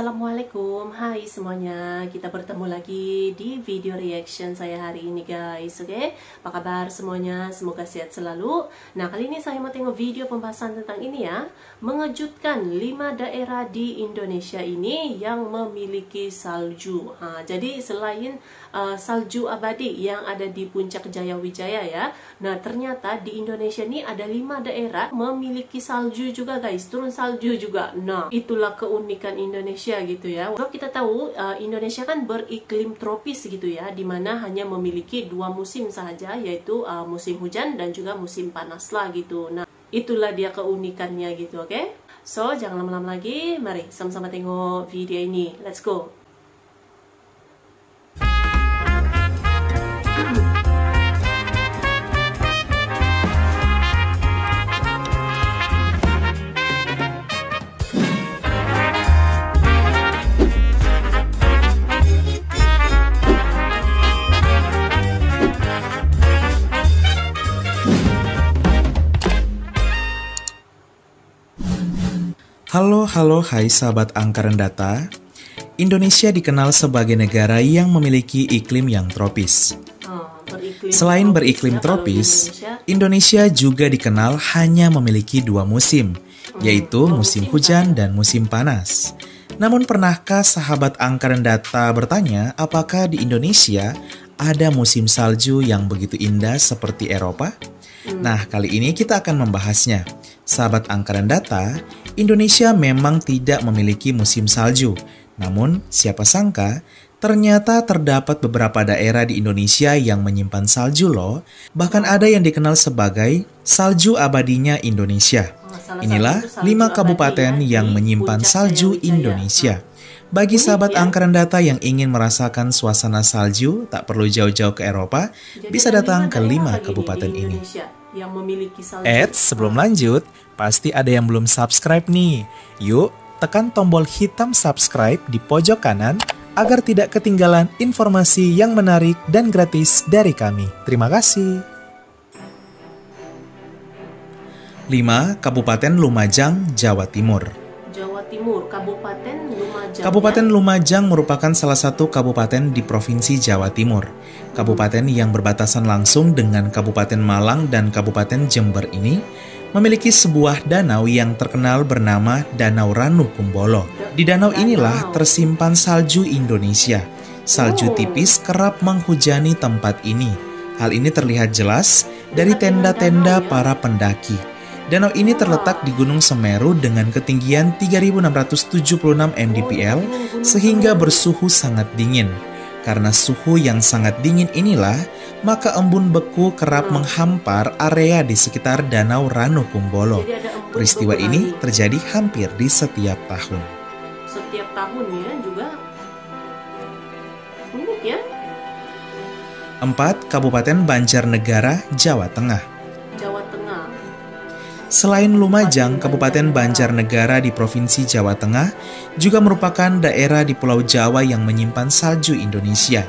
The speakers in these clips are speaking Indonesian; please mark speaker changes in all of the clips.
Speaker 1: Assalamualaikum, hai semuanya. Kita bertemu lagi di video reaction saya hari ini guys. Oke, apa kabar semuanya? Semoga sehat selalu. Nah, kali ini saya mau tengok video pembahasan tentang ini ya. Mengejutkan 5 daerah di Indonesia ini yang memiliki salju. Jadi selain salju abadi yang ada di Puncak Jayawijaya ya. Nah, ternyata di Indonesia ini ada 5 daerah memiliki salju juga guys. Turun salju juga. Nah, itulah keunikan Indonesia gitu ya. Kalau kita tahu Indonesia kan beriklim tropis gitu ya, dimana hanya memiliki 2 musim saja, yaitu musim hujan dan juga musim panas lah gitu. Nah, itulah dia keunikannya gitu, oke? So, jangan lama-lama lagi, mari sama-sama tengok video ini. Let's go!
Speaker 2: Halo, hai sahabat angka dan data. Indonesia dikenal sebagai negara yang memiliki iklim yang tropis. Selain beriklim tropis, Indonesia juga dikenal hanya memiliki 2 musim, yaitu musim hujan dan musim panas. Namun pernahkah sahabat angka dan data bertanya apakah di Indonesia ada musim salju yang begitu indah seperti Eropa? Nah, kali ini kita akan membahasnya. Sahabat angka dan data, Indonesia memang tidak memiliki musim salju. Namun, siapa sangka, ternyata terdapat beberapa daerah di Indonesia yang menyimpan salju loh. Bahkan ada yang dikenal sebagai salju abadinya Indonesia. Inilah 5 kabupaten yang menyimpan salju Indonesia. Bagi sahabat angka dan data yang ingin merasakan suasana salju, tak perlu jauh-jauh ke Eropa, bisa datang ke 5 kabupaten ini. Sebelum lanjut, pasti ada yang belum subscribe nih. Yuk, tekan tombol hitam subscribe di pojok kanan agar tidak ketinggalan informasi yang menarik dan gratis dari kami. Terima kasih. 5. Kabupaten Lumajang, Jawa Timur. Kabupaten Lumajang merupakan salah satu kabupaten di Provinsi Jawa Timur. Kabupaten yang berbatasan langsung dengan Kabupaten Malang dan Kabupaten Jember ini memiliki sebuah danau yang terkenal bernama Danau Ranu Kumbolo. Di danau inilah tersimpan salju Indonesia. Salju tipis kerap menghujani tempat ini. Hal ini terlihat jelas dari tenda-tenda para pendaki. Danau ini terletak di Gunung Semeru dengan ketinggian 3.676 mdpl sehingga bersuhu sangat dingin. Karena suhu yang sangat dingin inilah, maka embun beku kerap menghampar area di sekitar Danau Ranu Kumbolo. Peristiwa ini terjadi hampir di setiap tahun.
Speaker 1: Setiap tahun ya juga unik ya.
Speaker 2: 4. Kabupaten Banjarnegara, Jawa Tengah. Selain Lumajang, Kabupaten Banjarnegara di Provinsi Jawa Tengah juga merupakan daerah di Pulau Jawa yang menyimpan salju Indonesia.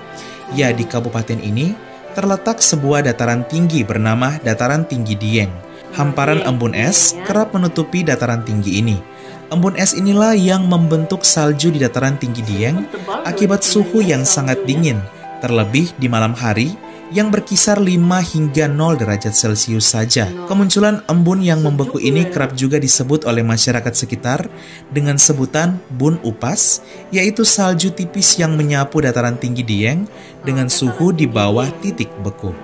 Speaker 2: Ya, di kabupaten ini terletak sebuah dataran tinggi bernama Dataran Tinggi Dieng. Hamparan embun es kerap menutupi dataran tinggi ini. Embun es inilah yang membentuk salju di Dataran Tinggi Dieng akibat suhu yang sangat dingin, terlebih di malam hari yang berkisar 5 hingga 0 derajat Celcius saja. Kemunculan embun yang membeku ini kerap juga disebut oleh masyarakat sekitar dengan sebutan bun upas, yaitu salju tipis yang menyapu dataran tinggi Dieng dengan suhu di bawah titik beku.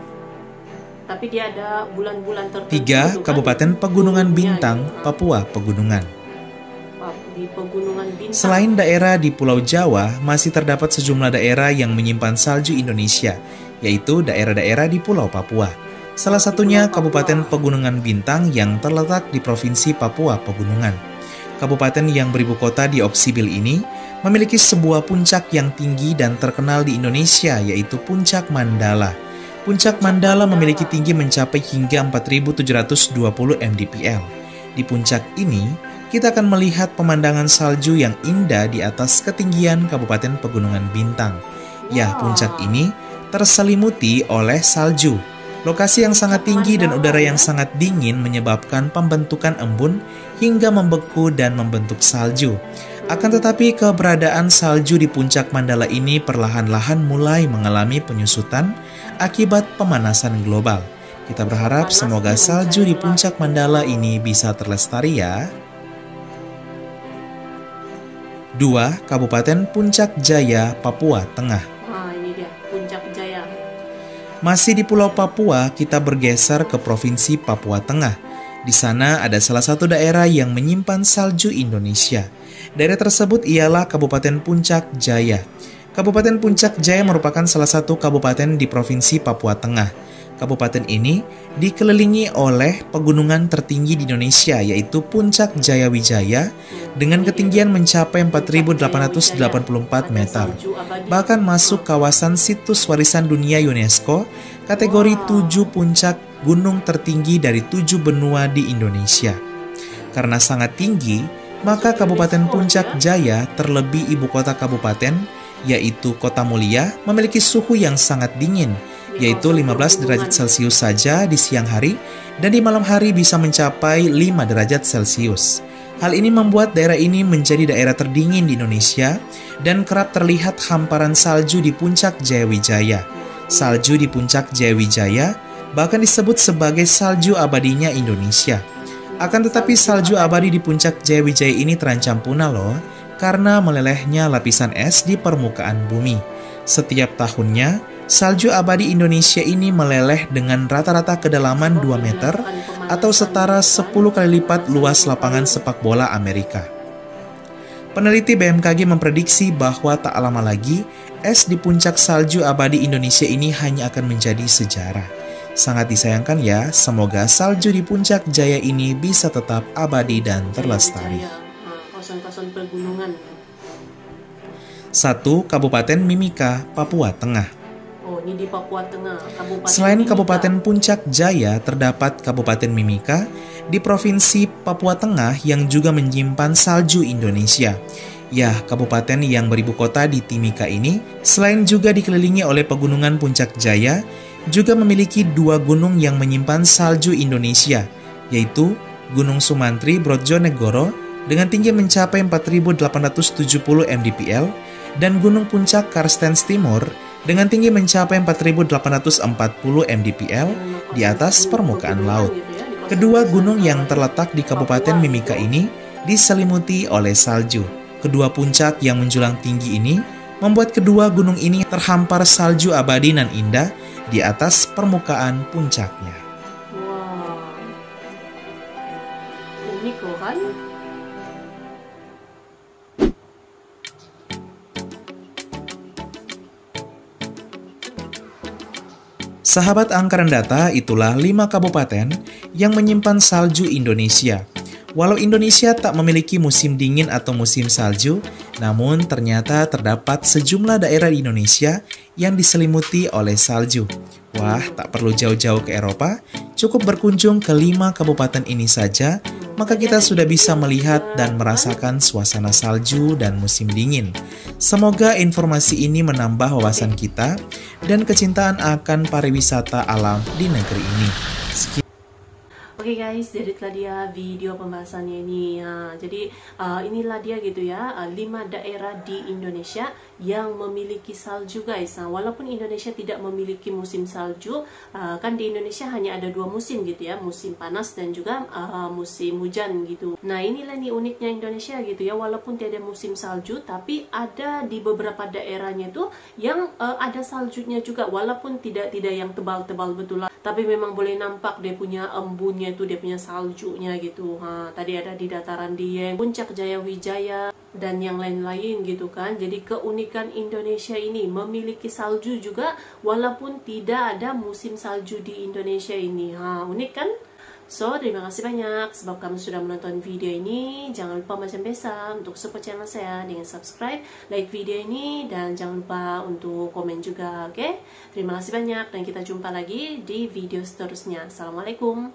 Speaker 1: Tapi dia ada bulan-bulan tertentu.
Speaker 2: 3. Kabupaten Pegunungan Bintang, Papua Pegunungan. Selain daerah di Pulau Jawa, masih terdapat sejumlah daerah yang menyimpan salju Indonesia, yaitu daerah-daerah di Pulau Papua. Salah satunya Kabupaten Pegunungan Bintang yang terletak di Provinsi Papua Pegunungan. Kabupaten yang beribu kota di Oksibil ini memiliki sebuah puncak yang tinggi dan terkenal di Indonesia, yaitu Puncak Mandala. Puncak Mandala memiliki tinggi mencapai hingga 4.720 mdpl. Di puncak ini, kita akan melihat pemandangan salju yang indah di atas ketinggian Kabupaten Pegunungan Bintang. Ya, puncak ini terselimuti oleh salju. Lokasi yang sangat tinggi dan udara yang sangat dingin menyebabkan pembentukan embun hingga membeku dan membentuk salju. Akan tetapi keberadaan salju di puncak Mandala ini perlahan-lahan mulai mengalami penyusutan akibat pemanasan global. Kita berharap semoga salju di puncak Mandala ini bisa terlestari ya. 2. Kabupaten Puncak Jaya, Papua Tengah.
Speaker 1: Ini dia, Puncak Jaya.
Speaker 2: Masih di Pulau Papua, kita bergeser ke Provinsi Papua Tengah. Di sana ada salah satu daerah yang menyimpan salju Indonesia. Daerah tersebut ialah Kabupaten Puncak Jaya. Kabupaten Puncak Jaya merupakan salah satu kabupaten di Provinsi Papua Tengah. Kabupaten ini dikelilingi oleh pegunungan tertinggi di Indonesia, yaitu Puncak Jaya Wijaya dengan ketinggian mencapai 4.884 meter. Bahkan masuk kawasan situs warisan dunia UNESCO kategori 7 puncak gunung tertinggi dari 7 benua di Indonesia. Karena sangat tinggi, maka Kabupaten Puncak Jaya, terlebih ibu kota kabupaten, yaitu Kota Mulia, memiliki suhu yang sangat dingin, yaitu 15 derajat Celcius saja di siang hari, dan di malam hari bisa mencapai 5 derajat Celcius. Hal ini membuat daerah ini menjadi daerah terdingin di Indonesia, dan kerap terlihat hamparan salju di Puncak Jayawijaya. Salju di Puncak Jayawijaya bahkan disebut sebagai salju abadinya Indonesia. Akan tetapi salju abadi di Puncak Jayawijaya ini terancam punah loh, karena melelehnya lapisan es di permukaan bumi. Setiap tahunnya, salju abadi Indonesia ini meleleh dengan rata-rata kedalaman 2 meter atau setara 10 kali lipat luas lapangan sepak bola Amerika. Peneliti BMKG memprediksi bahwa tak lama lagi, es di puncak salju abadi Indonesia ini hanya akan menjadi sejarah. Sangat disayangkan ya, semoga salju di Puncak Jaya ini bisa tetap abadi dan terlestari.
Speaker 1: Kawasan-kawasan pergunungan.
Speaker 2: 1. Kabupaten Mimika, Papua Tengah.
Speaker 1: Ini di Papua Tengah.
Speaker 2: Selain Kabupaten Puncak Jaya, terdapat Kabupaten Mimika di Provinsi Papua Tengah yang juga menyimpan salju Indonesia. Ya, kabupaten yang beribu kota di Timika ini, selain juga dikelilingi oleh pegunungan Puncak Jaya, juga memiliki 2 gunung yang menyimpan salju Indonesia, yaitu Gunung Sumantri Brodjonegoro dengan tinggi mencapai 4.870 mdpl dan Gunung Puncak Karstens Timur dengan tinggi mencapai 4.840 mdpl di atas permukaan laut. Kedua gunung yang terletak di Kabupaten Mimika ini diselimuti oleh salju. Kedua puncak yang menjulang tinggi ini membuat kedua gunung ini terhampar salju abadi nan indah di atas permukaan puncaknya.
Speaker 1: Wow, unik loh kan?
Speaker 2: Sahabat Angkaren Data, itulah 5 kabupaten yang menyimpan salju Indonesia. Walau Indonesia tak memiliki musim dingin atau musim salju, namun ternyata terdapat sejumlah daerah di Indonesia yang diselimuti oleh salju. Wah, tak perlu jauh-jauh ke Eropa, cukup berkunjung ke 5 kabupaten ini saja, maka kita sudah bisa melihat dan merasakan suasana salju dan musim dingin. Semoga informasi ini menambah wawasan kita dan kecintaan akan pariwisata alam di negeri ini.
Speaker 1: Oke guys, jadilah dia video pembahasannya ini. Jadi inilah dia gitu ya, 5 daerah di Indonesia yang memiliki salju guys. Walaupun Indonesia tidak memiliki musim salju, kan di Indonesia hanya ada 2 musim gitu ya, musim panas dan juga musim hujan gitu. Nah inilah nih uniknya Indonesia gitu ya, walaupun tidak ada musim salju, tapi ada di beberapa daerahnya tuh yang ada saljunya juga, walaupun tidak yang tebal-tebal betul lah. Tapi memang boleh nampak dia punya embunnya itu, dia punya saljunya gitu. Tadi ada di dataran Dieng, Puncak Jayawijaya, dan yang lain-lain gitu kan. Jadi keunikan Indonesia ini memiliki salju juga, walaupun tidak ada musim salju di Indonesia ini. Unik kan? So, terima kasih banyak sebab kamu sudah menonton video ini. Jangan lupa macam biasa untuk support channel saya dengan subscribe, like video ini, dan jangan lupa untuk komen juga, oke? Terima kasih banyak dan kita jumpa lagi di video seterusnya. Assalamualaikum.